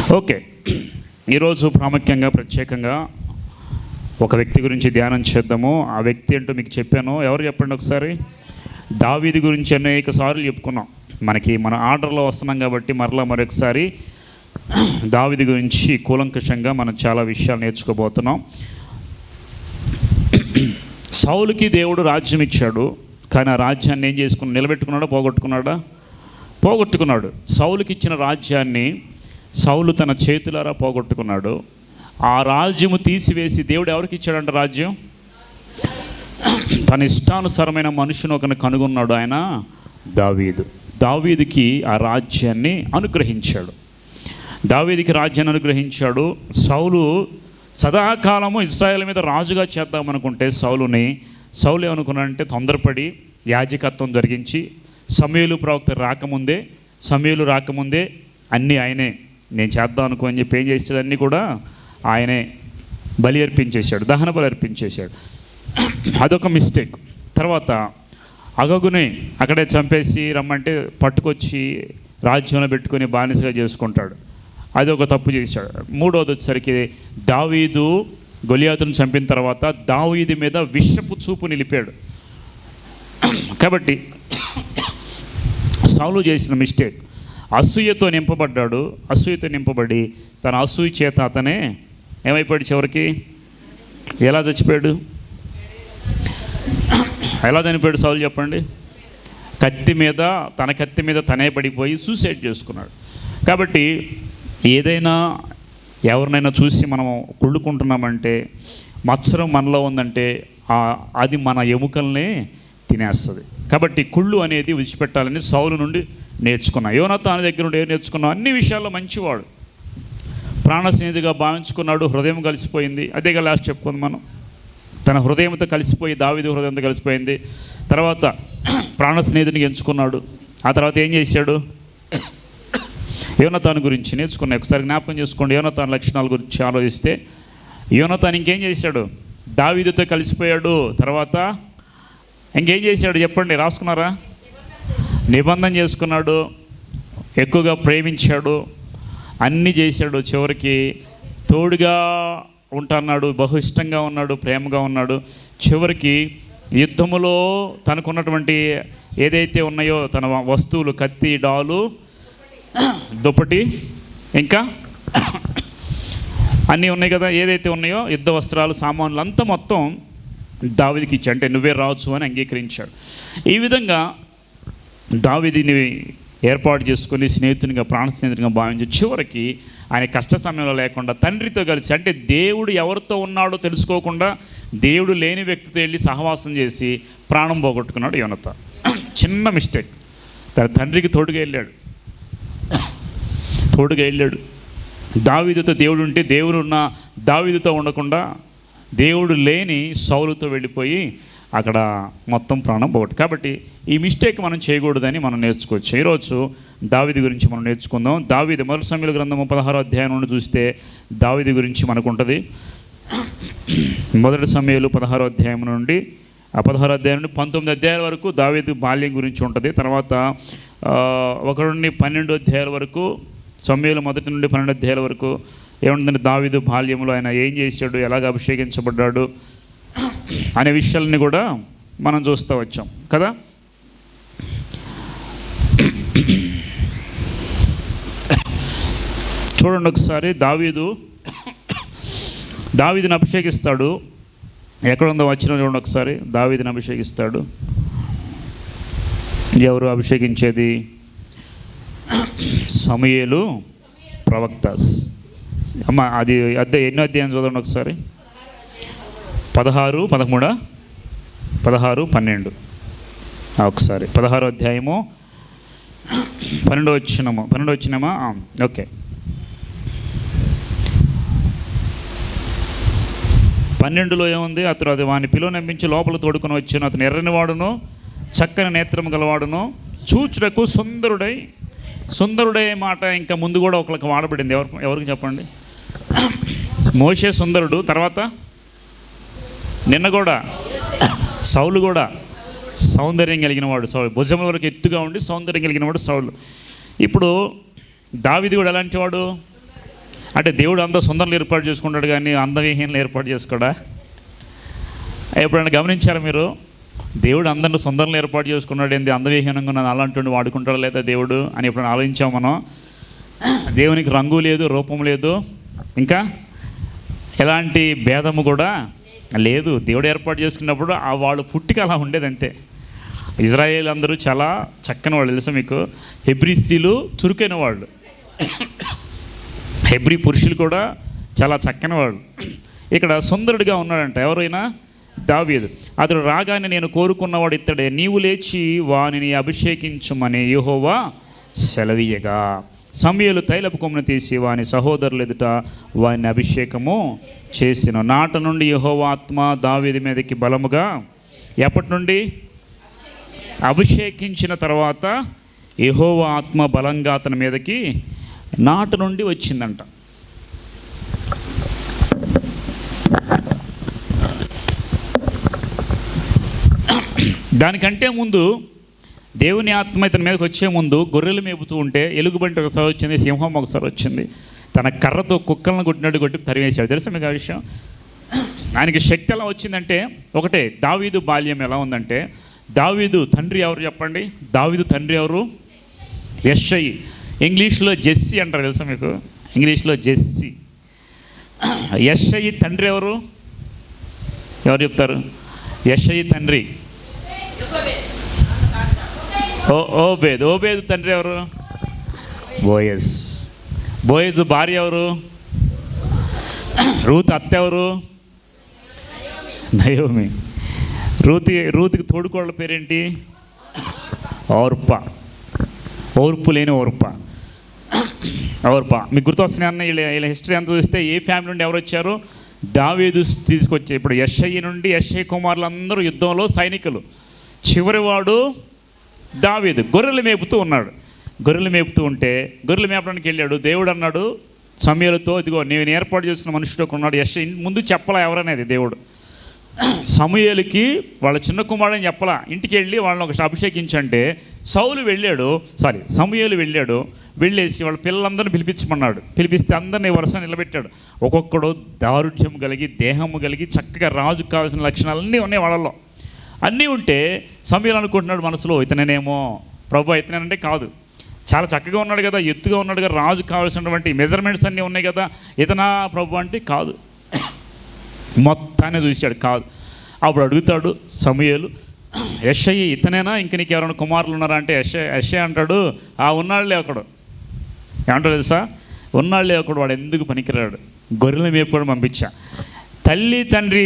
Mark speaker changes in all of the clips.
Speaker 1: Okay, ఈరోజు ప్రాముఖ్యంగా ప్రత్యేకంగా ఒక వ్యక్తి గురించి ధ్యానం చేద్దాము. ఆ వ్యక్తి ఏంటో మీకు చెప్పాను. ఎవరు చెప్పండి ఒకసారి. దావీదు గురించి అనేక సార్లు చెప్పుకున్నాం. మన ఆర్డర్లో వస్తున్నాం కాబట్టి మరొకసారి దావీదు గురించి కూలంకషంగా మనం చాలా విషయాలు నేర్చుకోబోతున్నాం. సౌలుకి దేవుడు రాజ్యం ఇచ్చాడు, కానీ ఆ రాజ్యాన్ని ఏం చేసుకున్నాడు? నిలబెట్టుకున్నాడా, పోగొట్టుకున్నాడు. సౌలుకి ఇచ్చిన రాజ్యాన్ని సౌలు తన చేతులారా పోగొట్టుకున్నాడు. ఆ రాజ్యము తీసివేసి దేవుడు ఎవరికి ఇచ్చాడంట రాజ్యం? తన ఇష్టానుసారమైన మనుషుని ఒకరిని కనుగొన్నాడు, ఆయన దావీదుకి ఆ రాజ్యాన్ని అనుగ్రహించాడు. అనుగ్రహించాడు. సౌలు సదాకాలము ఇశ్రాయేలు మీద రాజుగా చేద్దామనుకుంటే సౌలు ఏమనుకున్నాడంటే తొందరపడి యాజకత్వం జరిగించి సమూయేలు ప్రవక్త రాకముందే అన్నీ ఆయనే నేను చేద్దాం అనుకో అని చెప్పి ఏం చేసాడు? అన్నీ కూడా ఆయనే బలి అర్పించేశాడు, దహన బలి అర్పించేశాడు. అదొక మిస్టేక్. తర్వాత అగగుని అక్కడే చంపేసి రమ్మంటే పట్టుకొచ్చి రాజ్యంలో పెట్టుకొని బానిసగా చేసుకుంటాడు. అది ఒక తప్పు చేశాడు. మూడోది వచ్చేసరికి దావీదు గొలియాతును చంపిన తర్వాత దావీదు మీద విషపు చూపు నిలిపాడు. కాబట్టి సౌలు చేసిన మిస్టేక్, అసూయతో నింపబడి తన అసూయ చేత అతనే ఏమైపోయాడు? చివరికి ఎలా చచ్చిపోయాడు? ఎలా చనిపోయాడు సౌలు చెప్పండి? తన కత్తి మీద తనే పడిపోయి సూసైడ్ చేసుకున్నాడు. కాబట్టి ఏదైనా ఎవరినైనా చూసి మనం కుళ్ళుకుంటున్నామంటే, మత్సరం మనలో ఉందంటే అది మన ఎముకల్నే తినేస్తుంది. కాబట్టి కుళ్ళు అనేది విడిచిపెట్టాలని సౌలు నుండి నేర్చుకున్నా. యోనాతాను దగ్గర నుండి ఏం నేర్చుకున్నాం? అన్ని విషయాల్లో మంచివాడు, ప్రాణ స్నేహితుడిగా భావించుకున్నాడు. హృదయం కలిసిపోయింది. అదేగా లాస్ట్ చెప్పుకుంది మనం. తన హృదయంతో కలిసిపోయి దావీదు హృదయంతో కలిసిపోయింది. తర్వాత ప్రాణ స్నేహితుడిని ఎంచుకున్నాడు. ఆ తర్వాత ఏం చేశాడు? యోనాతాను గురించి నేర్చుకున్నాయి. ఒకసారి జ్ఞాపకం చేసుకోండి. యోనాతాను లక్షణాల గురించి ఆలోచిస్తే యోనాతాను ఇంకేం చేశాడు? దావీదుతో కలిసిపోయాడు. తర్వాత ఇంకేం చేశాడు చెప్పండి? రాసుకున్నారా? నిబంధన చేసుకున్నాడు, ఎక్కువగా ప్రేమించాడు, అన్నీ చేశాడు. చివరికి తోడుగా ఉంటున్నాడు, బహు ఇష్టంగా ఉన్నాడు, ప్రేమగా ఉన్నాడు. చివరికి యుద్ధములో తనకున్నటువంటి ఏదైతే ఉన్నాయో తన వస్తువులు, కత్తి, డాలు, దుప్పటి, ఇంకా అన్నీ ఉన్నాయి కదా, ఏదైతే ఉన్నాయో యుద్ధ వస్త్రాలు, సామాన్లు అంతా మొత్తం దావీదుకి ఇచ్చాడు. అంటే నువ్వే రావచ్చు అని అంగీకరించాడు. ఈ విధంగా దావీదుని ఏర్పాటు చేసుకొని స్నేహితునిగా, ప్రాణ స్నేహితునిగా భావించి చివరికి ఆయన కష్ట సమయంలో లేకుండా తండ్రితో కలిసి, అంటే దేవుడు ఎవరితో ఉన్నాడో తెలుసుకోకుండా దేవుడు లేని వ్యక్తితో వెళ్ళి సహవాసం చేసి ప్రాణం పోగొట్టుకున్నాడు యోనాతాను. చిన్న మిస్టేక్. తన తండ్రికి తోడుగా వెళ్ళాడు. దావీదుతో దేవుడు ఉంటే దేవుడు ఉన్న దావీదుతో ఉండకుండా దేవుడు లేని సౌలుతో వెళ్ళిపోయి అక్కడ మొత్తం ప్రాణం పోగొట్టు. కాబట్టి ఈ మిస్టేక్ మనం చేయకూడదని మనం నేర్చుకోవచ్చు. ఈరోజు దావీదు గురించి మనం నేర్చుకుందాం. దావీదు మొదటి సమూయేలు గ్రంథము 16వ అధ్యాయం నుండి చూస్తే దావీదు గురించి మనకు ఉంటుంది. మొదటి సమూయేలు 16వ అధ్యాయం నుండి 16వ అధ్యాయం నుండి 19 అధ్యాయాల వరకు దావీదు బాల్యం గురించి ఉంటుంది. తర్వాత 1 నుండి 12 అధ్యాయాల వరకు, సమూయేలు 1 నుండి 12 అధ్యాయాల వరకు ఏముందంటే దావీదు బాల్యంలో ఆయన ఏం చేశాడు, ఎలాగ అభిషేకించబడ్డాడు అనే విషయాలని కూడా మనం చూస్తూ వచ్చాం కదా. చూడండి ఒకసారి. దావీదుని అభిషేకిస్తాడు. ఎక్కడ ఉందో వచ్చిన చూడండి ఒకసారి. దావీదుని అభిషేకిస్తాడు. ఎవరు అభిషేకించేది? సమూయేలు ప్రవక్త. అమ్మ అది ఎన్నో అధ్యాయం చూడండి ఒకసారి. 16, 13, 16, 12 ఒకసారి. 16వ అధ్యాయము 12వ వచ్చినమా? ఓకే. 12లో ఏముంది? అతను వాని పిలువ నమ్మించి లోపల తోడుకొని వచ్చాను. అతను ఎర్రని వాడును, చక్కని నేత్రము గలవాడును, చూచుటకు సుందరుడే మాట ఇంకా ముందు కూడా ఒకరికి వాడబడింది. ఎవరికి చెప్పండి? మోషే సుందరుడు. తర్వాత నిన్న కూడా సౌలు కూడా సౌందర్యం కలిగిన వాడు. సౌలు భుజముల వరకు ఎత్తుగా ఉండి సౌందర్యం కలిగిన వాడు సౌలు. ఇప్పుడు దావీదు కూడా ఎలాంటి వాడు? అంటే దేవుడు అందరూ సుందరులు ఏర్పాటు చేసుకుంటాడు కానీ అందవిహీనలు ఏర్పాటు చేసుకోడా? ఎప్పుడైనా గమనించారా మీరు? దేవుడు అందరిని సుందరులు ఏర్పాటు చేసుకున్నాడు, ఏంది అందవిహీనంగా నన్ను అలాంటి వాడుకుంటాడా లేదా దేవుడు అని ఎప్పుడైనా ఆలోచించాం మనం? దేవునికి రంగు లేదు, రూపం లేదు, ఇంకా ఎలాంటి భేదము కూడా లేదు. దేవుడు ఏర్పాటు చేసుకున్నప్పుడు ఆ వాళ్ళు పుట్టిక అలా ఉండేది అంతే. ఇజ్రాయేల్ అందరూ చాలా చక్కని వాళ్ళు తెలుసా మీకు? హెబ్రీ స్త్రీలు చురుకైన వాళ్ళు, హెబ్రీ పురుషులు కూడా చాలా చక్కని వాళ్ళు. ఇక్కడ సుందరుడిగా ఉన్నాడంట ఎవరైనా? దావీదు. అతడు రాగానే నేను కోరుకున్నవాడు ఇతడే, నీవు లేచి వానిని అభిషేకించుమని యెహోవా సెలవీయగా సమూయేలు తైలపు కొమ్మును తీసి వాని సహోదరులు ఎదుట వాని అభిషేకము చేసిన. నాట నుండి యెహోవా ఆత్మ దావీదు మీదకి బలముగా, ఎప్పటి నుండి? అభిషేకించిన తర్వాత యెహోవా ఆత్మ బలంగా అతని మీదకి నాట నుండి వచ్చిందంట. దానికంటే ముందు దేవుని ఆత్మ ఇతని మీదకి వచ్చే ముందు గొర్రెలు మేపుతూ ఉంటే ఎలుగుబంటి ఒకసారి వచ్చింది, సింహం ఒకసారి వచ్చింది. తన కర్రతో కుక్కలను కొట్టినట్టు కొట్టి తరివేశాడు. తెలుసా మీకు ఆ విషయం? ఆయనకి శక్తి ఎలా వచ్చిందంటే ఒకటే, దావీదు బాల్యం ఎలా ఉందంటే, దావీదు తండ్రి ఎవరు చెప్పండి? దావీదు తండ్రి ఎవరు? యెష్షయి. ఇంగ్లీష్లో జెస్సీ అంటారు, తెలుసా మీకు? ఇంగ్లీష్లో జెస్సీ. యెష్షయి తండ్రి ఎవరు? ఎవరు చెప్తారు? యెష్షయి తండ్రి ఓబేద్. ఓబేద్ తండ్రి ఎవరు? బోయజ్. బోయజ్ భార్య ఎవరు? రూత్ అత్త ఎవరు? నయోమి. రూత్కి తోడుకోళ్ళ పేరేంటి? ఓర్ప. ఓర్పు లేని ఓర్ప. మీకు గుర్తొస్తున్నాయన్న వీళ్ళ హిస్టరీ అంతా చూస్తే ఏ ఫ్యామిలీ నుండి ఎవరు వచ్చారు? దావీదు తీసుకొచ్చారు. ఇప్పుడు యెష్షయి నుండి యెష్షయి కుమారులందరూ యుద్ధంలో సైనికులు. చివరివాడు దావీదు. గొర్రెలు మేపుతూ ఉన్నాడు. గొర్రెలు మేపుతూ ఉంటే గొర్రెలు మేపడానికి వెళ్ళాడు. దేవుడు అన్నాడు సమూయేలుతో, ఇదిగో నేను ఏర్పాటు చేసుకున్న మనుషుడు ఉన్నాడు. యెష్షయి ముందు చెప్పలా ఎవరనేది దేవుడు. సమూయేలుకి వాళ్ళ చిన్న కుమారుడని చెప్పలా. ఇంటికి వెళ్ళి వాళ్ళని ఒక అభిషేకించంటే సమూయేలు వెళ్ళాడు. వెళ్ళేసి వాళ్ళ పిల్లలందరినీ పిలిపించమన్నాడు. పిలిపిస్తే అందరినీ వరుస నిలబెట్టాడు. ఒక్కొక్కడు దారుఢ్యం కలిగి, దేహము కలిగి, చక్కగా రాజుకు కావాల్సిన లక్షణాలన్నీ ఉన్నాయి వాళ్ళలో. అన్నీ ఉంటే సమూయేలు అనుకుంటున్నాడు మనసులో, ఇతనేనేమో ప్రభు. ఇతనేనంటే కాదు, చాలా చక్కగా ఉన్నాడు కదా, ఎత్తుగా ఉన్నాడు కదా, రాజు కావాల్సినటువంటి మెజర్మెంట్స్ అన్నీ ఉన్నాయి కదా, ఇతనా ప్రభు అంటే కాదు. మొత్తాన్ని చూశాడు, కాదు. అప్పుడు అడుగుతాడు సమూయేలు, యెష్షయి ఇతనేనా? ఇంక నీకు ఎవరైనా కుమారులు ఉన్నారా అంటే యెష్షయి అంటాడు, ఉన్నాళ్ళే ఒకడు. ఏమంటాడు తెలుసా? ఉన్నాళ్ళే ఒకడు, వాడు ఎందుకు పనికిరాడు, గొర్రెల మేపుకొని పంపించా. తల్లి తండ్రి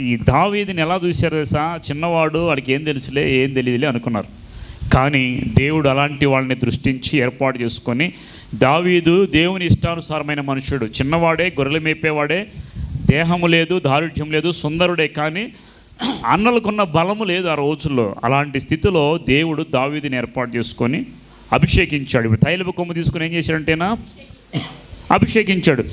Speaker 1: ఈ దావీదుని ఎలా చూశారు తెలుసా? చిన్నవాడు, వాడికి ఏం తెలుసులే, ఏం తెలియదులే అనుకున్నారు. కానీ దేవుడు అలాంటి వాళ్ళని దృష్టించి ఏర్పాటు చేసుకొని, దావీదు దేవుని ఇష్టానుసారమైన మనుషుడు, చిన్నవాడే, గొర్రెలు మేపేవాడే, దేహము లేదు, దారుఢ్యం లేదు, సుందరుడే, కానీ అన్నలకున్న బలము లేదు ఆ రోజుల్లో. అలాంటి స్థితిలో దేవుడు దావీదుని ఏర్పాటు చేసుకొని అభిషేకించాడు. ఇప్పుడు తైలపు కొమ్ము తీసుకుని ఏం చేశాడంటేనా అభిషేకించాడు.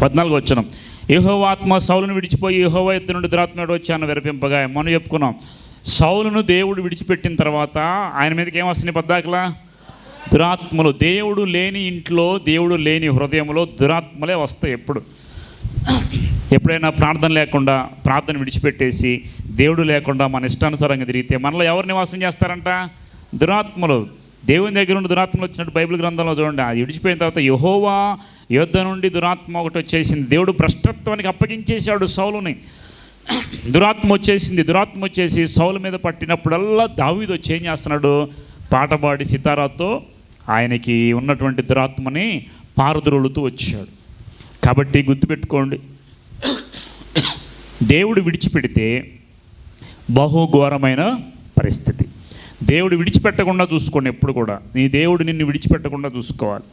Speaker 1: 14 వచనం, యెహోవా ఆత్మ సౌలును విడిచిపోయి యెహోవా ఎద్దు నుండి దురాత్మ వచ్చాను విరపింపగా. మనం చెప్పుకున్నాం, సౌలును దేవుడు విడిచిపెట్టిన తర్వాత ఆయన మీదకి ఏమొస్తున్నాయి పద్దాకలా? దురాత్మలు. దేవుడు లేని ఇంట్లో, దేవుడు లేని హృదయంలో దురాత్మలే వస్తాయి. ఎప్పుడైనా ప్రార్థన లేకుండా, ప్రార్థన విడిచిపెట్టేసి దేవుడు లేకుండా మన ఇష్టానుసారంగా తిరిగితే మనలో ఎవరు నివాసం చేస్తారంట? దురాత్మలు. దేవుని దగ్గర నుండి దురాత్మలు వచ్చినట్టు బైబిల్ గ్రంథంలో చూడండి. అది విడిచిపోయిన తర్వాత యెహోవా యొద్ద నుండి దురాత్మ ఒకటి వచ్చేసింది. దేవుడు భ్రష్టత్వానికి అప్పగించేశాడు సౌలుని. దురాత్మ వచ్చేసి సౌలు మీద పట్టినప్పుడల్లా దావీదు వచ్చి ఏం చేస్తున్నాడు? పాట పాడి సితారాతో ఆయనకి ఉన్నటువంటి దురాత్మని పారద్రోలుతూ వచ్చాడు. కాబట్టి గుర్తుపెట్టుకోండి, దేవుడు విడిచిపెడితే బహుఘోరమైన పరిస్థితి. దేవుడు విడిచిపెట్టకుండా చూసుకోండి. ఎప్పుడు కూడా నీ దేవుడు నిన్ను విడిచిపెట్టకుండా చూసుకోవాలి.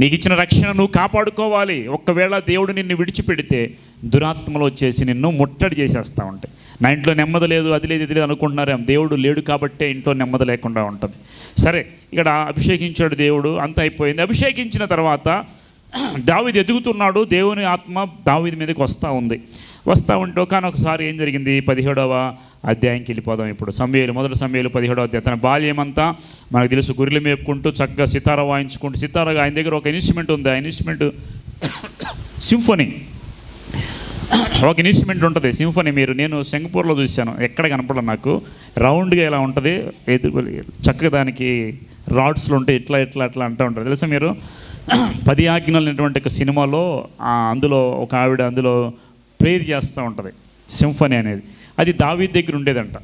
Speaker 1: నీకు ఇచ్చిన రక్షణ నువ్వు కాపాడుకోవాలి. ఒక్కవేళ దేవుడు నిన్ను విడిచిపెడితే దురాత్మలు వచ్చేసి నిన్ను ముట్టడి చేసేస్తూ ఉంటాయి. నా ఇంట్లో నెమ్మది లేదు, అది లేదు, ఇది లేదు అనుకుంటున్నారేం. దేవుడు లేడు కాబట్టే ఇంట్లో నెమ్మది లేకుండా ఉంటుంది. సరే, ఇక్కడ అభిషేకించాడు దేవుడు, అంత అయిపోయింది. అభిషేకించిన తర్వాత దావీదు ఎదుగుతున్నాడు. దేవుని ఆత్మ దావీదు మీదకి వస్తూ ఉంటే ఒకసారి ఏం జరిగింది? 17వ అధ్యాయంకి వెళ్ళిపోదాం. ఇప్పుడు మొదటి సమూయేలు 17వ అధ్యాయం. తన బాల్యం అంతా మనకు తెలుసు, గొర్రెలు మేపుకుంటూ చక్కగా సితార వాయించుకుంటూ, సితారగా ఆయన దగ్గర ఒక ఇన్స్ట్రుమెంట్ ఉంది. ఆ ఇన్స్ట్రుమెంట్ సింఫనీ, ఒక ఇన్స్ట్రుమెంట్ ఉంటుంది సింఫనీ. నేను సింగపూర్లో చూశాను, ఎక్కడ కనపడదు నాకు. రౌండ్గా ఇలా ఉంటుంది, చక్కగా దానికి రాడ్స్లో ఉంటే ఇట్లా ఇట్లా అట్లా అంటూ ఉంటుంది. తెలుసా మీరు 10 ఆజ్ఞలు అనేటువంటి ఒక సినిమాలో అందులో ఒక ఆవిడ అందులో ప్రేయర్ చేస్తూ ఉంటుంది, సింఫనీ అనేది. అది దావీదు దగ్గర ఉండేదంట.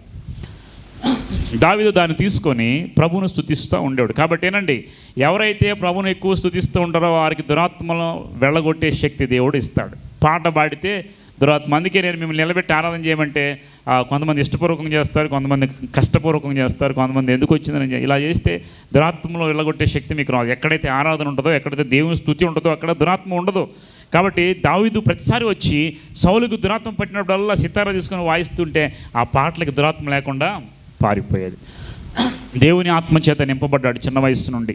Speaker 1: దావీదు దాన్ని తీసుకొని ప్రభువును స్తుతిస్తూ ఉండేవాడు. కాబట్టి ఏనండి, ఎవరైతే ప్రభువును ఎక్కువ స్తుతిస్తూ ఉంటారో వారికి దురాత్మను వెళ్ళగొట్టే శక్తి దేవుడు ఇస్తాడు. పాట పాడితే దురాత్మ. అందుకే నేను మిమ్మల్ని నిలబెట్టి ఆరాధన చేయమంటే కొంతమంది ఇష్టపూర్వకంగా చేస్తారు, కొంతమంది కష్టపూర్వకంగా చేస్తారు, కొంతమంది ఎందుకు వచ్చిందని. ఇలా చేస్తే దురాత్మలో వెళ్ళగొట్టే శక్తి మీకు రాదు. ఎక్కడైతే ఆరాధన ఉంటుందో, ఎక్కడైతే దేవుని స్తుతి ఉంటుందో అక్కడ దురాత్మ ఉండదు. కాబట్టి దావీదు ప్రతిసారి వచ్చి సౌలుకు దురాత్మ పట్టినప్పుడల్లా సితారా తీసుకొని వాయిస్తుంటే ఆ పాటలకు దురాత్మ లేకుండా పారిపోయేది. దేవుని ఆత్మచేత నింపబడ్డాడు చిన్న వయస్సు నుండి.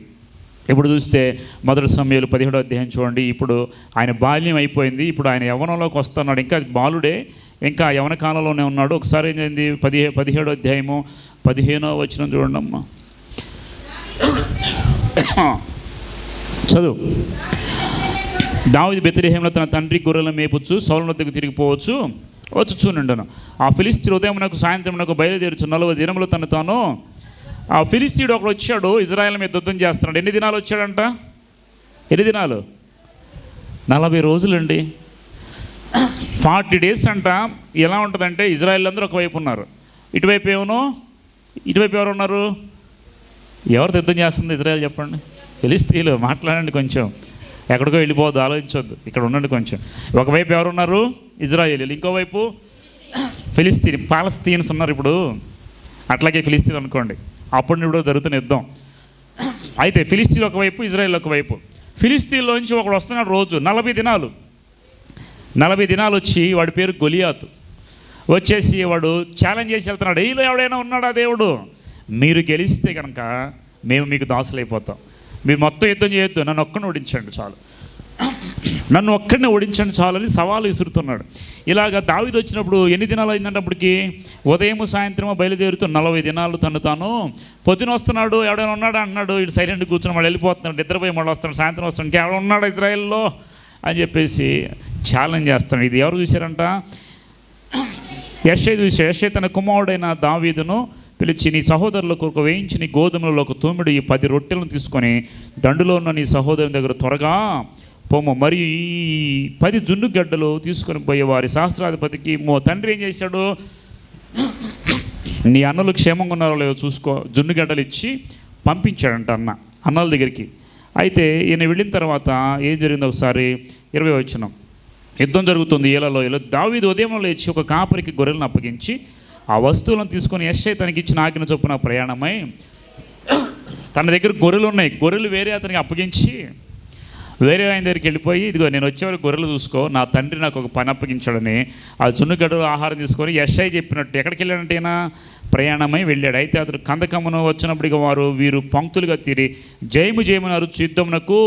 Speaker 1: ఇప్పుడు చూస్తే 1 సమూయేలు 17వ అధ్యాయం చూడండి. ఇప్పుడు ఆయన బాల్యం అయిపోయింది, ఇప్పుడు ఆయన యవ్వనంలోకి వస్తున్నాడు. ఇంకా బాలుడే, ఇంకా యవ్వన కాలంలోనే ఉన్నాడు. ఒకసారి ఏం చేయింది, 17వ అధ్యాయము 15వ వచనం చూడండి అమ్మా, చదువు. దావీదు బెత్లెహేములో తన తండ్రి గొర్రెలను మేపుచ్చు సౌలు వద్దకు తిరిగిపోవచ్చు వచ్చుచునుండెను. ఆ ఫిలిష్తీయుడు ఉదయమునకు సాయంత్రమునకు బయలుదేరుచు 40 దినములు తాను. ఆ ఫిలిష్తీయుడు ఒకడు వచ్చాడు, ఇజ్రాయెల్ మీద యుద్ధం చేస్తున్నాడు. ఎన్ని దినాలు వచ్చాడంట? ఎన్ని దినాలు? 40 రోజులండి, 40 days అంట. ఎలా ఉంటుందంటే ఇజ్రాయెల్ అందరూ ఒకవైపు ఉన్నారు, ఇటువైపు ఇటువైపు ఎవరు ఉన్నారు? ఎవరు యుద్ధం చేస్తుంది ఇజ్రాయెల్ చెప్పండి? ఫిలిష్తీయులు. మాట్లాడండి కొంచెం, ఎక్కడికో వెళ్ళిపోవద్దు, ఆలోచించొద్దు, ఇక్కడ ఉండండి కొంచెం. ఒకవైపు ఎవరున్నారు? ఇజ్రాయేలీలు, ఇంకోవైపు పాలస్తీన్స్ ఉన్నారు. ఇప్పుడు అట్లాగే ఫిలిస్తీన్ అనుకోండి, అప్పుడు ఇప్పుడు జరుగుతున్న యుద్ధం. అయితే ఫిలిస్తీన్ ఒకవైపు, ఇజ్రాయెల్ ఒకవైపు. ఫిలిస్తీన్లోంచి ఒకడు వస్తున్నాడు రోజు 40 దినాలు వచ్చి, వాడి పేరు గొలియాతు. వచ్చేసి వాడు ఛాలెంజ్ చేసి వెళ్తున్నాడు, ఈలో ఎవడైనా ఉన్నాడా దేవుడు, మీరు గెలిస్తే కనుక మేము మీకు దాసులైపోతాం, మీరు మొత్తం యుద్ధం చేయొద్దు, నన్ను ఒక్కడిని ఓడించండి చాలు, నన్ను ఒక్కడిని ఓడించండి చాలు అని సవాలు విసురుతున్నాడు. ఇలాగ దావీదు వచ్చినప్పుడు ఎన్ని దినాలు అయిందంటే అప్పటికి ఉదయం సాయంత్రమో బయలుదేరుతూ 40 దినాలు తాను. పొద్దున వస్తున్నాడు, ఎవడైనా ఉన్నాడా అన్నాడు, ఇటు సైలెంట్ కూర్చుని వాడు వెళ్ళిపోతున్నాడు, నిద్రపోయి మళ్ళీ వస్తాడు, సాయంత్రం వస్తాడు, ఇంకెవడ ఉన్నాడు ఇజ్రాయెల్లో అని చెప్పేసి ఛాలెంజ్ చేస్తున్నాడు. ఇది ఎవరు చూశారంట? యెషయా చూశాడు. యెషయా తన కుమారుడైన దావీదును పిలిచి, నీ సహోదరుల కొరకు వేయించి నీ గోధుమలలో ఒక తూమిడి ఈ 10 రొట్టెలను తీసుకొని దండులో ఉన్న నీ సహోదరుని దగ్గర త్వరగా పోము, మరియు ఈ 10 జున్ను గడ్డలు తీసుకొని పోయే వారి సహస్రాధిపతికి తండ్రి ఏం చేశాడు? నీ అన్నలు క్షేమంగా ఉన్నారో లేదో చూసుకో, జున్ను గడ్డలు ఇచ్చి పంపించాడంట అన్నల దగ్గరికి. అయితే ఈయన వెళ్ళిన తర్వాత ఏం జరిగిందో ఒకసారి 20వ వచనం. యుద్ధం జరుగుతుంది ఏలలో. దావీదు ఉదయం లేచి ఒక కాపరికి గొర్రెలను అప్పగించి ఆ వస్తువులను తీసుకొని యెషయా తనకి ఇచ్చిన ఆజ్ఞ చొప్పున ప్రయాణమై, తన దగ్గర గొర్రెలు ఉన్నాయి, గొర్రెలు వేరే అతనికి అప్పగించి వేరే ఆయన దగ్గరికి వెళ్ళిపోయి, ఇదిగో నేను వచ్చేవారు గొర్రెలు చూసుకో, నా తండ్రి నాకు ఒక పని అప్పగించాడని ఆ జున్నుగడ్డలు ఆహారం తీసుకొని యెషయా చెప్పినట్టు ఎక్కడికి వెళ్ళాడంటే ప్రయాణమై వెళ్ళాడు. అయితే అతడు కందకమును వచ్చినప్పుడు ఇక వీరు పంక్తులుగా తీరి జయమును అరుచు యుద్ధమునకు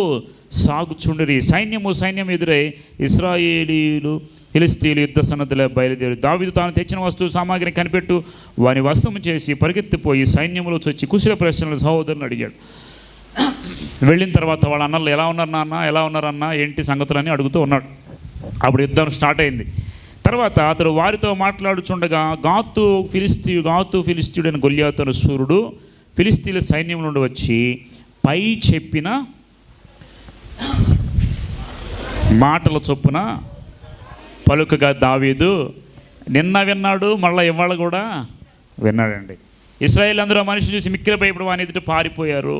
Speaker 1: సాగుచుండిరి. సైన్యం ఎదురై ఇశ్రాయేలీలు ఫిలిష్తీయులు యుద్ధ సన్నద్ధులే బయలుదేరి దావీదు తాను తెచ్చిన వస్తువు సామాగ్రిని కనిపెట్టు వాని వశము చేసి పరిగెత్తిపోయి సైన్యములో వచ్చి కుశల ప్రశ్నలు సహోదరుని అడిగాడు. వెళ్ళిన తర్వాత వాళ్ళ అన్నలు ఎలా ఉన్నారు నాన్న, ఎలా ఉన్నారన్న, ఏంటి సంగతులని అడుగుతూ ఉన్నాడు. అప్పుడు యుద్ధం స్టార్ట్ అయింది. తర్వాత అతడు వారితో మాట్లాడుచుండగా గాతు ఫిలిష్తీయుడైన గొల్యాతు అను సూర్యుడు ఫిలిష్తీయుల సైన్యం నుండి వచ్చి పై చెప్పిన మాటల చొప్పున పలుకగా దావీదు నిన్న విన్నాడు, మళ్ళీ ఇవాళ కూడా విన్నాడండి. ఇశ్రాయేల్ అందరూ మనిషి చూసి మిక్కిలిపై ఇప్పుడు వాని ఎదుట పారిపోయారు.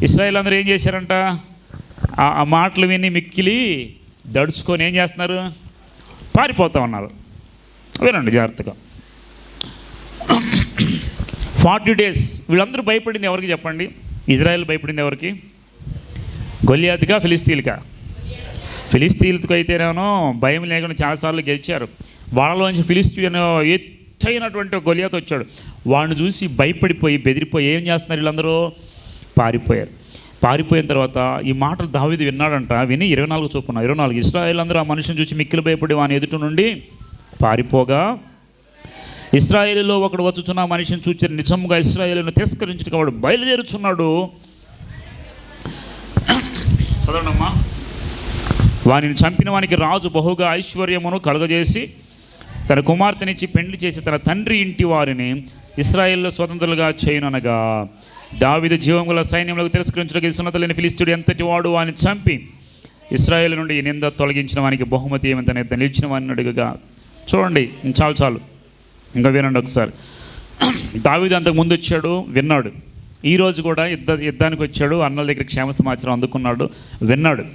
Speaker 1: ఇశ్రాయేల్ అందరూ ఏం చేశారంట? ఆ మాటలు విని మిక్కిలి దడుచుకొని ఏం చేస్తున్నారు? పారిపోతూ ఉన్నారు. వినండి జాగ్రత్తగా. 40 days వీళ్ళందరూ భయపడింది ఎవరికి చెప్పండి? ఇజ్రాయెల్ భయపడింది ఎవరికి? గొల్యాతుగా, ఫిలిస్తీన్కా? ఫిలిస్తీన్లకు అయితేనేమో భయం లేకుండా చాలాసార్లు గెలిచారు. వాళ్ళలోంచి ఫిలిస్తీన్ ఎత్తైనటువంటి గొల్యాతు వచ్చాడు. వాడిని చూసి భయపడిపోయి బెదిరిపోయి ఏం చేస్తున్నారు వీళ్ళందరూ? పారిపోయారు. పారిపోయిన తర్వాత ఈ మాటలు దావీదు విన్నాడంట. విని 24 చొప్పున 24 ఇశ్రాయేల్ అందరూ ఆ మనిషిని చూసి మిక్కిలి భయపడి వాని ఎదుటి నుండి పారిపోగా ఇశ్రాయేలులో ఒకడు వచ్చుచున్న మనిషిని చూచి నిజంగా ఇశ్రాయేలును తిరస్కరించిన వాడు బయలుదేరుచున్నాడు. చదవండమ్మా. వానిని చంపిన వానికి రాజు బహుగా ఐశ్వర్యమును కలుగజేసి తన కుమార్తెనిచ్చి పెండ్లి చేసి తన తండ్రి ఇంటి వారిని ఇశ్రాయేల్లో స్వతంత్రులుగా చేయననగా దావీదు జీవముల సైన్యములకు తిరస్కరించడానికి సున్నత లేని ఫిలిష్తీయుడు ఎంతటి వాడు వాని చంపి ఇశ్రాయేలు నుండి ఈ నింద తొలగించిన వానికి బహుమతి ఏమంతనే నిలిచిన వాడిని అడుగగా. చూడండి, చాలు ఇంకా వినండి ఒకసారి. దావీదు అంతకు ముందు వచ్చాడు, విన్నాడు. ఈరోజు కూడా యుద్ధానికి వచ్చాడు, అన్నల దగ్గర క్షేమ సమాచారం అందుకున్నాడు, విన్నాడు.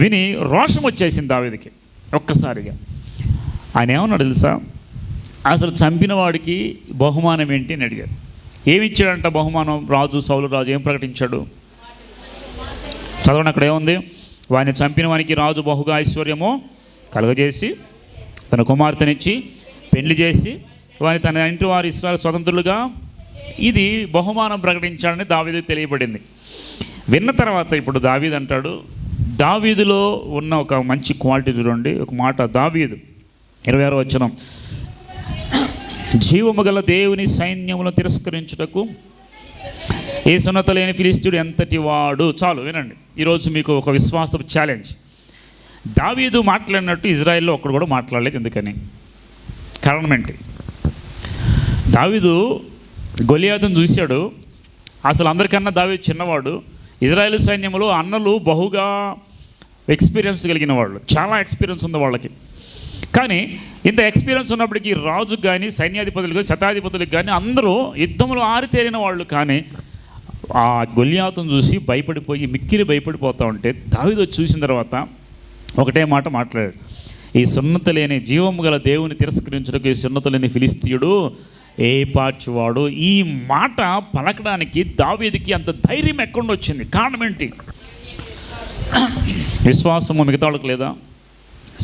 Speaker 1: విని రోషం వచ్చేసింది దావీదుకి ఒక్కసారిగా. ఆయన ఏమన్నాడు తెలుసా? అసలు చంపిన వాడికి బహుమానం ఏంటి అని అడిగాడు. ఏమి ఇచ్చాడంట బహుమానం? సౌలు రాజు ఏం ప్రకటించాడు? చదవండి, అక్కడ ఏముంది? వాడిని చంపిన వానికి రాజు బహుగా ఐశ్వర్యము కలుగజేసి తన కుమార్తెనిచ్చి పెళ్లి చేసి వాని తన ఇంటి వారి ఇశ్రాయేలు స్వతంత్రులుగా, ఇది బహుమానం ప్రకటించాడని దావీదుకు తెలియబడింది. విన్న తర్వాత ఇప్పుడు దావీదు అంటాడు, దావీదులో ఉన్న ఒక మంచి క్వాలిటీ చూడండి. ఒక మాట, దావీదు 26వ వచనం, జీవము గల దేవుని సైన్యములను తిరస్కరించుటకు ఏ సున్నత లేని ఫిలిష్తీయుడు ఎంతటి వాడు. చాలు వినండి, ఈరోజు మీకు ఒక విశ్వాస ఛాలెంజ్. దావీదు మాట్లాడినట్టు ఇజ్రాయెల్లో ఒక్కడు కూడా మాట్లాడలేదు. ఎందుకని? కారణం ఏంటి? దావీదు గొలియాతును చూశాడు. అసలు అందరికన్నా దావీదు చిన్నవాడు. ఇజ్రాయేల్ సైన్యంలో అన్నలు బహుగా ఎక్స్పీరియన్స్ కలిగిన వాళ్ళు, చాలా ఎక్స్పీరియన్స్ ఉంది వాళ్ళకి. కానీ ఇంత ఎక్స్పీరియన్స్ ఉన్నప్పటికీ రాజుకు కానీ సైన్యాధిపతులకు శతాధిపతులకు కానీ అందరూ యుద్ధంలో ఆరితేరిన వాళ్ళు. కానీ ఆ గొలియాతును చూసి భయపడిపోయి మిక్కిలి భయపడిపోతూ ఉంటే దావీదు చూసిన తర్వాత ఒకటే మాట మాట్లాడాడు, ఈ సున్నత లేని జీవము గల దేవుని తిరస్కరించుటకు ఈ సున్నత లేని ఫిలిష్తీయుడు ఏ పార్చివాడు. ఈ మాట పలకడానికి దావీదుకి అంత ధైర్యం ఎక్కడ వచ్చింది? కారణం ఏంటి? విశ్వాసము మిగతా వాళ్ళకు లేదా?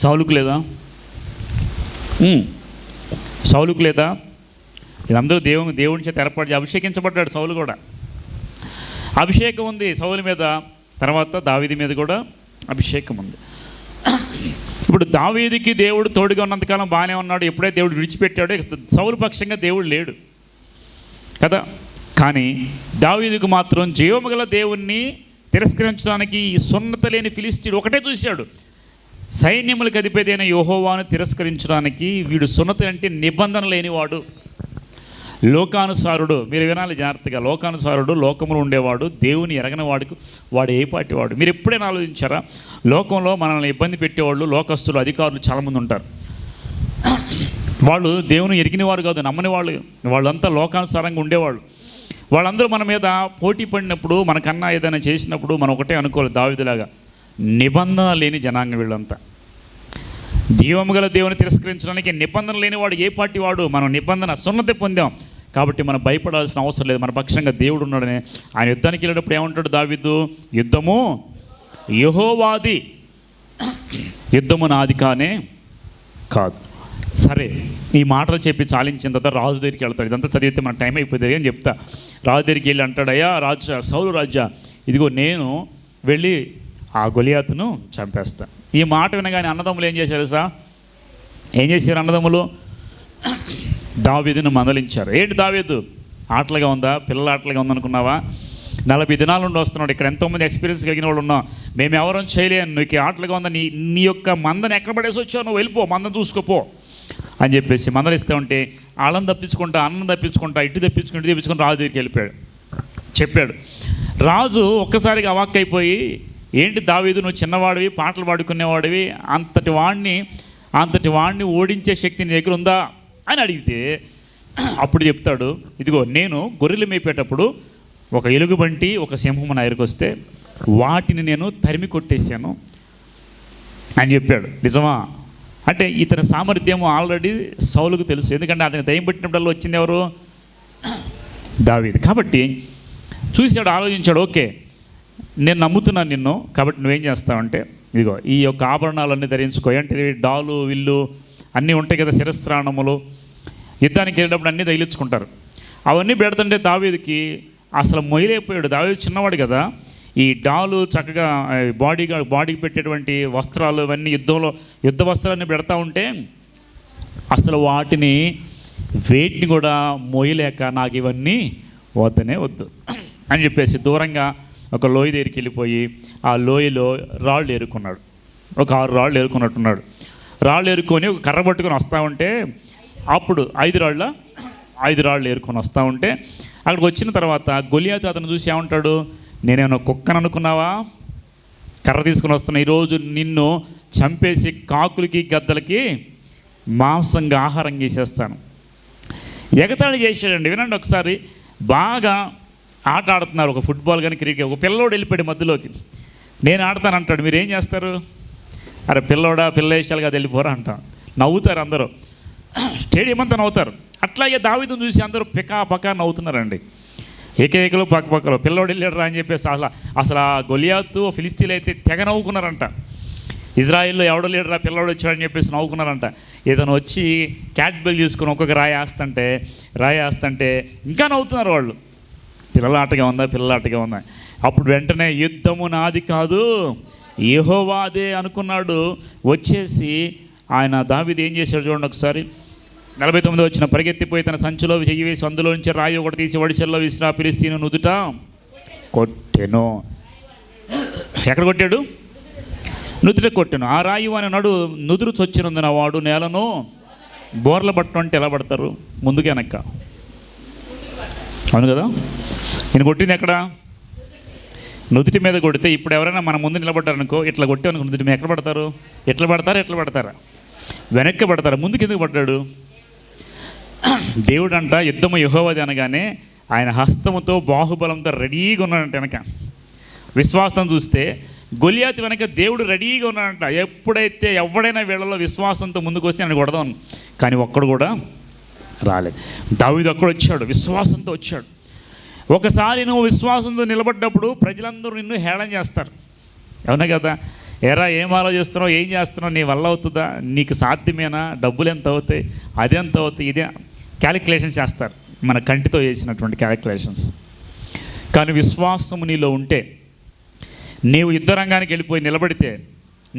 Speaker 1: సౌలుకు లేదా? సౌలుకు లేదా? వీళ్ళందరూ దేవుని చేత ఏర్పాటు అభిషేకించబడ్డాడు. సౌలు కూడా అభిషేకం ఉంది సౌలు మీద, తర్వాత దావీదు మీద కూడా అభిషేకం ఉంది. ఇప్పుడు దావీదుకి దేవుడు తోడుగా ఉన్నంతకాలం బాగానే ఉన్నాడు. ఎప్పుడైతే దేవుడు విడిచిపెట్టాడో సౌలు పక్షంగా దేవుడు లేడు కదా. కానీ దావీదుకు మాత్రం జీవము గల దేవుణ్ణి తిరస్కరించడానికి ఈ సున్నత లేని ఫిలిష్తీయుడు ఒకటే చూశాడు. సైన్యములకు అధిపతి అయిన యెహోవాను తిరస్కరించడానికి వీడు సున్నత అంటే నిబంధన లేనివాడు, లోకానుసారుడు. మీరు వినాలి జాగ్రత్తగా, లోకానుసారుడు, లోకంలో ఉండేవాడు, దేవుని ఎరగని వాడు ఏ పాటి వాడు. మీరు ఎప్పుడైనా ఆలోచించారా? లోకంలో మనల్ని ఇబ్బంది పెట్టేవాళ్ళు, లోకస్తులు, అధికారులు చాలామంది ఉంటారు. వాళ్ళు దేవుని ఎరిగిన వారు కాదు, నమ్మని వాళ్ళు. వాళ్ళంతా లోకానుసారంగా ఉండేవాళ్ళు. వాళ్ళందరూ మన మీద పోటీ పడినప్పుడు, మనకన్నా ఏదైనా చేసినప్పుడు మనం ఒకటే అనుకోవాలి, దావీదులాగా నిబంధన లేని జనాంగం వీళ్ళంతా. జీవము గల దేవుని తిరస్కరించడానికి నిబంధన లేనివాడు ఏ పార్టీ వాడు? మనం నిబంధన సున్నతి పొందాం కాబట్టి మనం భయపడాల్సిన అవసరం లేదు. మన పక్షంగా దేవుడు ఉన్నాడని. ఆయన యుద్ధానికి వెళ్ళేటప్పుడు ఏమంటాడు దావీదు? యుద్ధము యెహోవాది, యుద్ధము నాది కానే కాదు. సరే, ఈ మాటలు చెప్పి చాలించిన తర్వాత రాజు దగ్గరికి వెళ్తాడు. ఇదంతా చదివితే మన టైం అయిపోతుంది అని చెప్తా. రాజు దగ్గరికి వెళ్ళి అంటాడు, అయ్యా రాజా, సౌలు రాజా, ఇదిగో నేను వెళ్ళి ఆ గొలియాతును చంపేస్తా. ఈ మాట వినగానే అన్నదమ్ములు ఏం చేశారు సార్? ఏం చేశారు అన్నదమ్ములు? దావీదును మందలించారు. ఏంటి దావీదు ఆటలుగా ఉందా? పిల్లల ఆటలుగా ఉందనుకున్నావా? 40 దినాల నుండి వస్తున్నాడు. ఇక్కడ ఎంతోమంది ఎక్స్పీరియన్స్ కలిగిన వాళ్ళు ఉన్నాం. మేము ఎవరం చేయలేను, నీకు ఆటలుగా ఉందా? నీ యొక్క మందని ఎక్కడ పడేసి వచ్చావు? నువ్వు వెళ్ళిపో, మందని చూసుకోపో అని చెప్పేసి మందలిస్తూ ఉంటే వాళ్ళని తప్పించుకుంటా, అన్నం తప్పించుకుంటా, ఇటు తెప్పించుకుంటూ రాజు దగ్గరికి వెళ్ళిపోయాడు. చెప్పాడు. రాజు ఒక్కసారిగా అవాక్కైపోయి, ఏంటి దావీదు, నువ్వు చిన్నవాడివి, పాటలు పాడుకునేవాడివి, అంతటి వాడిని ఓడించే శక్తి నీ దగ్గర ఉందా అని అడిగితే అప్పుడు చెప్తాడు, ఇదిగో నేను గొర్రెలు మేపేటప్పుడు ఒక ఎలుగుబంటి, ఒక సింహం నా దగ్గరికి వస్తే వాటిని నేను తరిమి కొట్టేశాను అని చెప్పాడు. నిజమా? అంటే ఇతని సామర్థ్యం ఆల్రెడీ సౌలుకు తెలుసు. ఎందుకంటే అతనికి దయ్యం పట్టినప్పుడల్లా వచ్చింది ఎవరు? దావీదు. కాబట్టి చూశాడు, ఆలోచించాడు, ఓకే నేను నమ్ముతున్నాను నిన్ను, కాబట్టి నువ్వేం చేస్తావంటే ఇదిగో ఈ యొక్క ఆభరణాలన్నీ ధరించుకో. అంటే డాలు, విల్లు అన్నీ ఉంటాయి కదా, శిరస్త్రాణములు. యుద్ధానికి వెళ్ళినప్పుడు అన్నీ తగిలించుకుంటారు. అవన్నీ పెడుతుంటే దావీదుకి అసలు మొయ్యలేకపోయాడు. దావీదు చిన్నవాడు కదా. ఈ డాలు చక్కగా బాడీకి పెట్టేటువంటి వస్త్రాలు ఇవన్నీ యుద్ధ వస్త్రాన్ని పెడతా ఉంటే అసలు వేటిని కూడా మోయలేక నాకు ఇవన్నీ వద్దు అని చెప్పేసి దూరంగా ఒక లోయ దగ్గరికి వెళ్ళిపోయి ఆ లోయలో రాళ్ళు ఏరుకున్నాడు. ఒక 6 రాళ్ళు ఏరుకున్నట్టున్నాడు. రాళ్ళు ఏరుకొని ఒక కర్ర పట్టుకొని వస్తూ ఉంటే, అప్పుడు 5 రాళ్ళు ఏరుకొని వస్తూ ఉంటే, అక్కడికి వచ్చిన తర్వాత గొలియాతు అతను చూసి ఏమంటాడు, నేనేమన్నా కుక్కను అనుకున్నావా, కర్ర తీసుకుని వస్తున్నా, ఈరోజు నిన్ను చంపేసి కాకులకి గద్దలకి మాంసంగా ఆహారం చేసేస్తాను. ఎగతాళి చేశాడండి. వినండి ఒకసారి. బాగా ఆట ఆడుతున్నారు, ఒక ఫుట్బాల్ కానీ క్రికెట్, ఒక పిల్లోడు వెళ్ళిపోయాడు మధ్యలోకి, నేను ఆడతాను అంటాడు. మీరు ఏం చేస్తారు? అరే పిల్లోడా, పిల్ల వేసాలు కదా, వెళ్ళిపోరా అంటాం. నవ్వుతారు అందరూ, స్టేడియం అంతా నవ్వుతారు. అట్లాగే దావీదును చూసి అందరూ పకా నవ్వుతున్నారండి. ఏకైకలు పక్కపక్కలు, పిల్లోడు వెళ్ళాడు రా అని చెప్పేసి అసలు ఆ గొలియాతు ఫిలిస్తీన్లు అయితే తెగ నవ్వుకున్నారంట. ఇజ్రాయిల్లో ఎవడో లేడురా, పిల్లోడు వచ్చాడని చెప్పేసి నవ్వుకున్నారంట. ఇతను వచ్చి క్యాట్ బెల్ తీసుకుని ఒక్కొక్క రాయి వేస్తుంటే ఇంకా నవ్వుతున్నారు వాళ్ళు. పిల్లలాటగా ఉందా. అప్పుడు వెంటనే యుద్ధము నాది కాదు యెహోవాదే అనుకున్నాడు. వచ్చేసి ఆయన దావీదు ఏం చేశాడు చూడండి ఒకసారి. 49 వచ్చిన, పరిగెత్తిపోయి తన సంచిలో చెయ్యి వేసి అందులో నుంచి రాయి ఒకటి తీసి వడిసెల్లో విసిరా ఫిలిస్తీను నుదుట కొట్టెను. ఎక్కడ కొట్టాడు? నుదుట కొట్టెను. ఆ రాయి వాని నుదురు చొచ్చినందున వాడు నేలను బోర్ల పట్టడం అంటే ఎలా పడతారు? ముందుకు వెనక్క. అవును కదా. నేను కొట్టింది ఎక్కడ? నుదుటి మీద కొడితే. ఇప్పుడు ఎవరైనా మన ముందు నిలబడ్డారనుకో, ఇట్లా కొట్టామనుకో, నుదుటి మీద ఎక్కడ పడతారు? ఎట్లా పడతారా? వెనక్కి పడతారా? ముందుకు ఎందుకు పడ్డాడు? దేవుడు అంట యుద్ధము యెహోవాది అనగానే ఆయన హస్తముతో బాహుబలంతో రెడీగా ఉన్నాడంట. వెనక విశ్వాసం చూస్తే గొలియాతు వెనక దేవుడు రెడీగా ఉన్నాడంట. ఎప్పుడైతే ఎవడైనా వీళ్ళలో విశ్వాసంతో ముందుకు వస్తే ఆయన కొడదాం, కానీ ఒక్కడు కూడా రాలేదు. దావీదు అక్కడ వచ్చాడు, విశ్వాసంతో వచ్చాడు. ఒకసారి నువ్వు విశ్వాసంతో నిలబడ్డప్పుడు ప్రజలందరూ నిన్ను హేళన చేస్తారు. అవునా కదా? ఎరా ఏం ఆలోచిస్తున్నావు, ఏం చేస్తున్నావు, నీ వల్ల అవుతుందా, నీకు సాధ్యమేనా, డబ్బులు ఎంత అవుతాయి, అదెంత అవుతాయి, ఇదే క్యాలిక్యులేషన్స్ చేస్తారు, మన కంటితో చేసినటువంటి క్యాలిక్యులేషన్స్. కానీ విశ్వాసము నీలో ఉంటే, నీవు యుద్ధ రంగానికి వెళ్ళిపోయి నిలబడితే,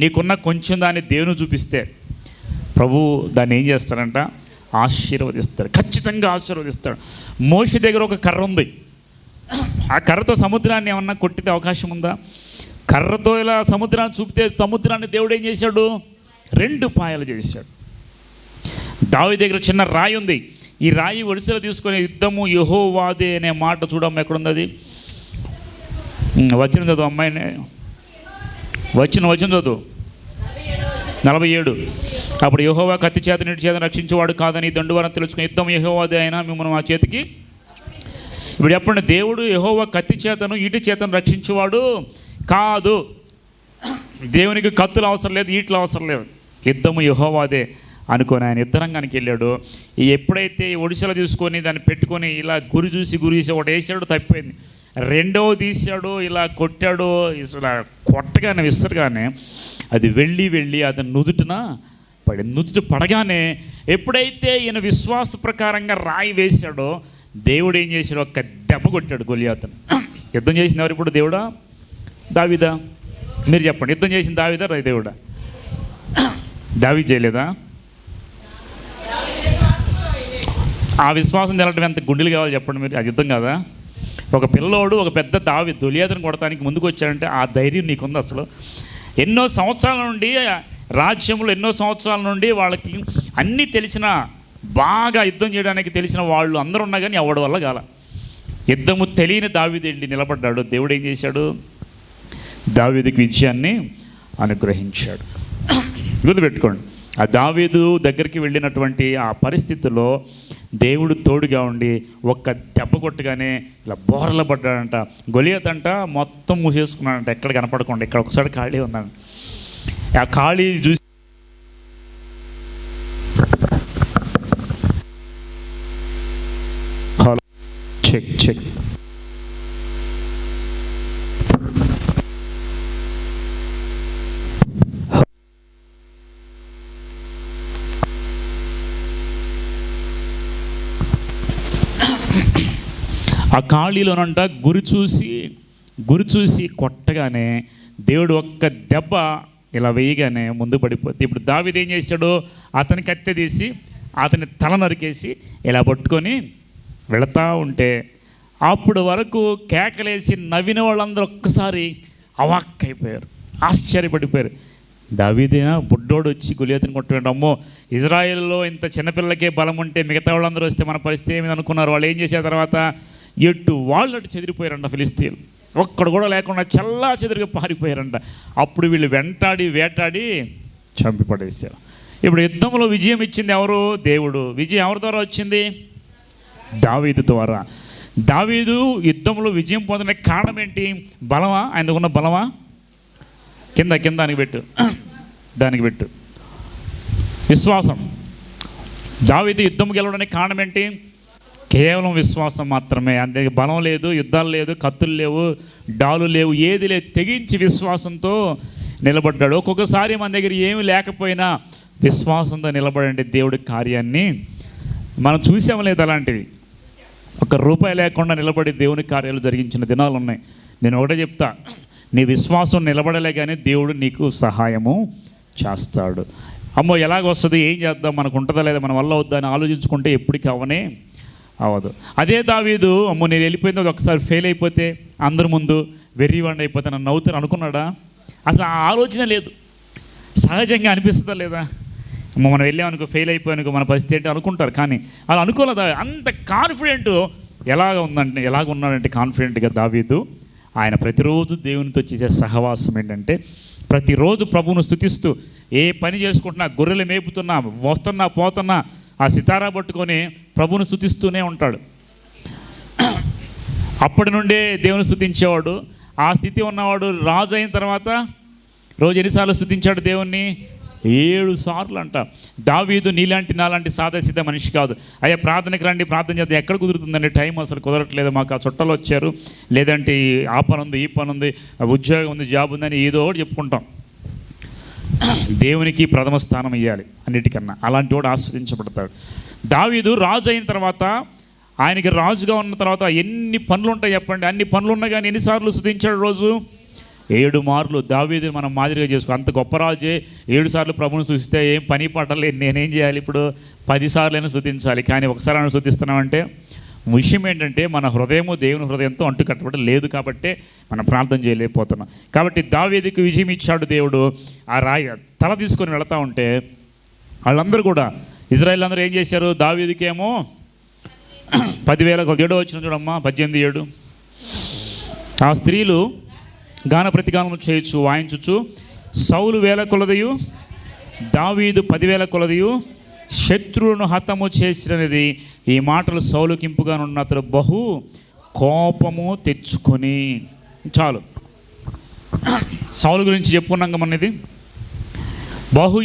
Speaker 1: నీకున్న కొంచెం దాన్ని దేవుని చూపిస్తే ప్రభువు దాన్ని ఏం చేస్తారంట? ఆశీర్వదిస్తాడు. ఖచ్చితంగా ఆశీర్వదిస్తాడు. మోషే దగ్గర ఒక కర్ర ఉంది. ఆ కర్రతో సముద్రాన్ని ఏమన్నా కొట్టితే అవకాశం ఉందా? కర్రతో ఇలా సముద్రాన్ని చూపితే సముద్రాన్ని దేవుడు ఏం చేశాడు? 2 పాయలు చేశాడు. దావీదు దగ్గర చిన్న రాయి ఉంది. ఈ రాయి వడిసెలు తీసుకొని యుద్ధము యెహోవాదే అనే మాట చూడమ్మ, ఎక్కడుంది అది? వచ్చిన చదువు అమ్మాయిని, వచ్చిన చదువు 47. అప్పుడు యెహోవా కత్తి చేత నీటి చేత రక్షించేవాడు కాదని దండువారం తెలుసుకుని యుద్ధం యెహోవాదే అయినా మిమ్మల్ని మా చేతికి. ఇప్పుడు చెప్పండి, దేవుడు యెహోవా కత్తి చేతను ఈటి చేతను రక్షించేవాడు కాదు. దేవునికి కత్తులు అవసరం లేదు, ఈట్లు అవసరం లేదు. యుద్ధము యెహోవాదే అనుకొని ఆయన యుద్ధరంగానికి వెళ్ళాడు. ఎప్పుడైతే ఒడిసెలు తీసుకొని దాన్ని పెట్టుకొని ఇలా గురి చూసి ఒకటి వేసాడు, తప్పిపోయింది. రెండవ తీశాడు, ఇలా కొట్టాడు. ఇలా కొట్టగానే విసరగానే అది వెళ్ళి అది నుదుటిన పడి, నుదుటి పడగానే ఎప్పుడైతే ఈయన విశ్వాస ప్రకారంగా రాయి వేశాడో దేవుడు ఏం చేశాడు? ఒక్క దెబ్బ కొట్టాడు గొలియాతును. యుద్ధం చేసింది ఎవరు ఇప్పుడు? దేవుడా, దావీదా? మీరు చెప్పండి, యుద్ధం చేసిన దావీదా, దేవుడా? దావీదు చేయలేదా? ఆ విశ్వాసం తెలటం ఎంత గుండెలు కావాలి చెప్పండి మీరు. అది యుద్ధం కదా. ఒక పిల్లోడు ఒక పెద్ద గొలియాతును కొడటానికి ముందుకు వచ్చాడంటే ఆ ధైర్యం నీకుంది అసలు. ఎన్నో సంవత్సరాల నుండి రాజ్యంలో, ఎన్నో సంవత్సరాల నుండి వాళ్ళకి అన్నీ తెలిసిన, బాగా యుద్ధం చేయడానికి తెలిసిన వాళ్ళు అందరూ ఉన్నా కానీ ఎవడి వల్ల కాల. యుద్ధము తెలియని దావీదు వెళ్ళి నిలబడ్డాడు. దేవుడు ఏం చేశాడు? దావీదుకి విజయాన్ని అనుగ్రహించాడు. గుర్తుపెట్టుకోండి, ఆ దావీదు దగ్గరికి వెళ్ళినటువంటి ఆ పరిస్థితుల్లో దేవుడు తోడుగా ఉండి ఒక్క దెబ్బ కొట్టగానే ఇలా బోర్ల పడ్డాడంట. గొలియాతు అంట మొత్తం మూసేసుకున్నాడంట, ఎక్కడ కనపడకుండా. ఇక్కడ ఒకసారి ఖాళీ ఉందంట. ఆ ఖాళీ చూసి చెక్ ఆ ఖాళీలోనంట గురి చూసి కొట్టగానే దేవుడు ఒక్క దెబ్బ ఇలా వేయగానే ముందు పడిపోద్ది. ఇప్పుడు దావీదు ఏం చేశాడు? అతని కత్తె తీసి అతని తల నరికేసి ఇలా పట్టుకొని వెళతా ఉంటే అప్పుడు వరకు కేకలేసి నవ్విన వాళ్ళందరూ ఒక్కసారి అవాక్కైపోయారు, ఆశ్చర్యపడిపోయారు. దావీదేనా బుడ్డోడు వచ్చి గొలియాతుని కొట్టుకుంటాడు. అమ్మో, ఇజ్రాయెల్లో ఇంత చిన్నపిల్లకే బలం ఉంటే మిగతా వాళ్ళందరూ వస్తే మన పరిస్థితి ఏమి అనుకున్నారు. వాళ్ళు ఏం చేసిన తర్వాత ఎటు వాళ్ళు అటు చెదిరిపోయారంట. ఫిలిస్తీన్లు ఒక్కడు కూడా లేకుండా చల్లా చెదిరిగా పారిపోయారంట. అప్పుడు వీళ్ళు వెంటాడి వేటాడి చంపి పడేశారు. ఇప్పుడు యుద్ధంలో విజయం ఇచ్చింది ఎవరు? దేవుడు. విజయం ఎవరి ద్వారా వచ్చింది? దావీదు ద్వారా. దావీదు యుద్ధంలో విజయం పొందడానికి కారణం ఏంటి? బలమా? ఆయనకున్న బలమా? కింద దానికి పెట్టు, దానికి పెట్టు. విశ్వాసం. దావీదు యుద్ధం గెలవడానికి కారణం ఏంటి? కేవలం విశ్వాసం మాత్రమే. అంతే. బలం లేదు, యుద్ధాలు లేదు, కత్తులు లేవు, డాలు లేవు, ఏది లేదు. తెగించి విశ్వాసంతో నిలబడ్డాడు. ఒక్కొక్కసారి మన దగ్గర ఏమి లేకపోయినా విశ్వాసంతో నిలబడండి, దేవుడి కార్యాన్ని మనం చూసాం లేదు. అలాంటివి ₹1 లేకుండా నిలబడి దేవుని కార్యాలు జరిగించిన దినాలు ఉన్నాయి. నేను ఒకటే చెప్తా, నీ విశ్వాసం నిలబడలే కానీ దేవుడు నీకు సహాయము చేస్తాడు. అమ్మో ఎలాగొస్తుంది, ఏం చేద్దాం, మనకు ఉంటుందా లేదా, మన వల్ల వద్దా అని ఆలోచించుకుంటే ఎప్పటికీ అవ్వదు. అదే దావీదు, అమ్మో నేను వెళ్ళిపోయింది, అది ఒకసారి ఫెయిల్ అయిపోతే అందరి ముందు వెర్రివాడిని అయిపోతే నన్ను నవ్వుతాను అనుకున్నాడా? అసలు ఆ ఆలోచన లేదు. సహజంగా అనిపిస్తుందా లేదా? అమ్మ మనం వెళ్ళామనుకో, ఫెయిల్ అయిపోయానుకో మన పరిస్థితి ఏంటి అనుకుంటారు. కానీ అలా అనుకోలేదా? అంత కాన్ఫిడెంట్ ఎలాగ ఉన్నాడంటే కాన్ఫిడెంట్గా దావీదు. ఆయన ప్రతిరోజు దేవునితో చేసే సహవాసం ఏంటంటే, ప్రతిరోజు ప్రభువును స్తుతిస్తూ ఏ పని చేసుకుంటున్నా, గొర్రెలు మేపుతున్నా, వస్తున్నా పోతున్నా ఆ సితారా పట్టుకొని ప్రభువును స్తుతిస్తూనే ఉంటాడు. అప్పటి నుండే దేవుని స్తుతించేవాడు. ఆ స్థితి ఉన్నవాడు రాజు అయిన తర్వాత రోజు ఎన్నిసార్లు స్తుతించాడు దేవుణ్ణి? 7 సార్లు అంట. దావీదు నీలాంటి నాలాంటి సాదాసీదా మనిషి కాదు. అయ్యా ప్రార్థనకి రండి, ప్రార్థన చేద్దాం, ఎక్కడ కుదురుతుందండి, టైం అసలు కుదరట్లేదు, మాకు ఆ చుట్టాలు వచ్చారు, లేదంటే ఆ పని ఉంది, ఈ పని ఉంది, ఉద్యోగం ఉంది, జాబ్ ఉందని ఏదో ఒకటి చెప్పుకుంటాం. దేవునికి ప్రథమ స్థానం ఇవ్వాలి అన్నిటికన్నా. అలాంటి వాడు ఆస్వాదించబడతాడు. దావీదు రాజు అయిన తర్వాత, ఆయనకి రాజుగా ఉన్న తర్వాత ఎన్ని పనులు ఉంటాయి చెప్పండి? అన్ని పనులు ఉన్నాయి కానీ ఎన్నిసార్లు స్తుతించాడు రోజు? 7 మార్లు. దావీదుని మనం మాదిరిగా చేసుకో. అంత గొప్ప రాజే 7 సార్లు ప్రభువుని స్తుతిస్తే ఏం పని పట్టలేదు. నేనేం చేయాలి ఇప్పుడు? 10 సార్లైనా స్తుతించాలి. కానీ ఒకసారి ఆయన స్తుతిస్తున్నామంటే విషయం ఏంటంటే మన హృదయము దేవుని హృదయంతో అంటుకట్టబడి లేదు కాబట్టి మనం ప్రార్థన చేయలేకపోతున్నాం. కాబట్టి దావీదుకి విజయం ఇచ్చాడు దేవుడు. ఆ రాయి తల తీసుకొని వెళతా ఉంటే వాళ్ళందరూ కూడా, ఇజ్రాయేల్ అందరూ ఏం చేశారు? దావీదుకేమో 10,000 7 వచ్చిన చూడమ్మా 18:7. ఆ స్త్రీలు గాన ప్రతిగానం చేయొచ్చు, వాయించచ్చు. సౌలు 1000 కొలదయు, దావీదు 10,000 కొలదయు శత్రువులను హతము చేసినది. ఈ మాటలు సౌలుకి ఇంపుగా ఉన్న అతడు బహు కోపము తెచ్చుకొని. చాలు, సౌలు గురించి చెప్పుకున్నాం మన. ఇది బహు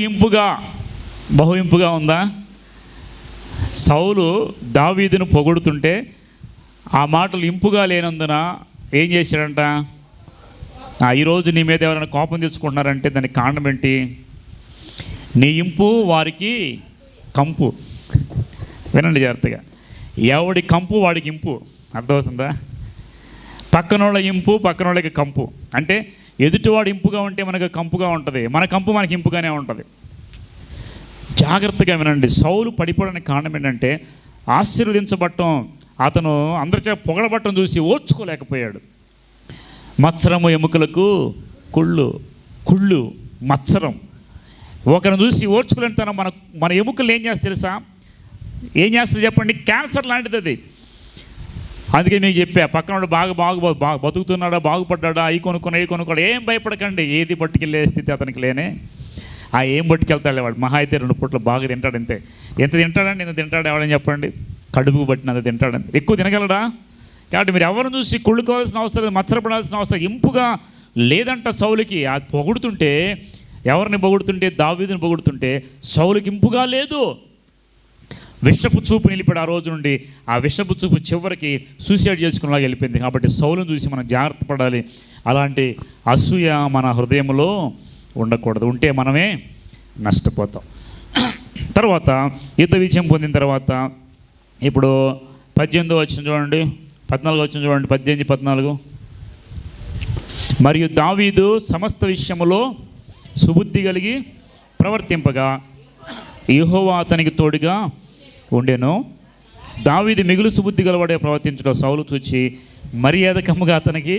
Speaker 1: ఇంపుగా ఉందా? సౌలు దావీదును పొగుడుతుంటే ఆ మాటలు ఇంపుగా లేనందున ఏం చేశాడంట? ఈరోజు నీ మీద ఎవరైనా కోపం తెచ్చుకుంటున్నారంటే దానికి కారణం ఏంటి? నీ ఇంపు వారికి కంపు. వినండి జాగ్రత్తగా. ఎవడి కంపు వాడికి ఇంపు. అర్థమవుతుందా? పక్కనోళ్ళ ఇంపు పక్కనోళ్ళకి కంపు. అంటే ఎదుటివాడు ఇంపుగా ఉంటే మనకు కంపుగా ఉంటుంది, మన కంపు మనకి ఇంపుగానే ఉంటుంది. జాగ్రత్తగా వినండి. సౌలు పడిపోవడానికి కారణం ఏంటంటే ఆశీర్వదించబట్టం, అతను అందరిచే పొగడబట్టం చూసి ఓర్చుకోలేకపోయాడు. మత్సరము ఎముకలకు కుళ్ళు మత్సరం. ఒకరిని చూసి ఓర్చుకోలేని తన మన ఎముకలు ఏం చేస్తే తెలుసా? ఏం చేస్తుంది చెప్పండి? క్యాన్సర్ లాంటిది అది. అందుకే మీకు చెప్పా, పక్కన బాగా బతుకుతున్నాడా, బాగుపడ్డా, ఈ కొనుక్కోడా, ఏం భయపడకండి. ఏది పట్టుకెళ్ళే స్థితి అతనికి లేనే. ఏం పట్టుకెళ్తాడు వాడు? మహా అయితే 2 పూటలు బాగా తింటాడు, అంతే. ఎంత తింటాడండి? ఎంత తింటాడు ఎవడని చెప్పండి? కడుపుకు పట్టినంత తింటాడండి. ఎక్కువ తినగలడా? కాబట్టి మీరు ఎవరిని చూసి కుళ్ళుకోవాల్సిన అవసరం లేదు, మత్సరపడాల్సిన అవసరం ఇంపుగా లేదంట సౌలుకి. అది పొగుడుతుంటే, ఎవరిని పొగుడుతుంటే? దావీదుని పొగుడుతుంటే సౌలుకి ఇంపుగా లేదు. విషపు చూపు నిలిపాడు ఆ రోజు నుండి. ఆ విషపు చూపు చివరికి సూసైడ్ చేసుకునేలాగా వెళ్ళిపోయింది. కాబట్టి సౌలుని చూసి మనం జాగ్రత్త పడాలి. అలాంటి అసూయ మన హృదయంలో ఉండకూడదు. ఉంటే మనమే నష్టపోతాం. తర్వాత యుద్ధ విజయం పొందిన తర్వాత ఇప్పుడు 18వ వచనం చూడండి, 14వ వచనం చూడండి, 18, 14. మరియు దావీదు సమస్త విషయములో సుబుద్ధి కలిగి ప్రవర్తింపగా యెహోవా అతనికి తోడుగా ఉండెను. దావీదు మిగులు సుబుద్ధి గలవాడే ప్రవర్తించడం సౌలు చూచి మర్యాదకముగా అతనికి